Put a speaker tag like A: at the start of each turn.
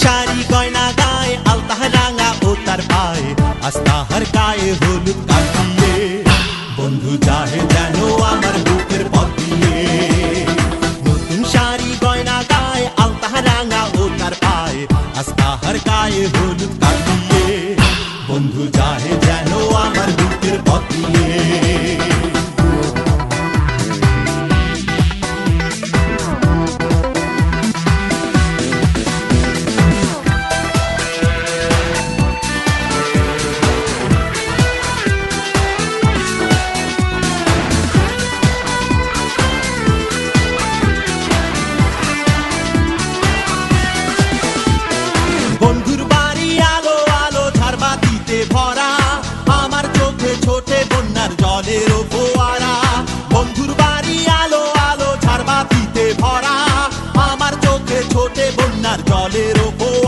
A: শাড়ি গয়না গায়ে আলতা রাঙা ও তার পায়ে আস্তাহার গায়ে হলুদ কাটিয়ে বন্ধু যাহে যেন আমার বুকের পথ দিয়ে। নতুন শাড়ি গয়না গায়ে আলতা রাঙা ও তার পায়ে আস্তাহার গায়ে হলুদ কাটিয়ে বন্ধু যাহে যেন আমার বুকের পথ দিয়ে। বন্ধুর বাড়ি আলো আলো ঝাড়বাতিতে ভরা আমার চোখে ছোটে বন্যার জলের ফোয়ারা। বন্ধুর বাড়ি আলো আলো ঝাড়বাতিতে ভরা আমার চোখে ছোটে বন্যার জলের ফোয়ারা।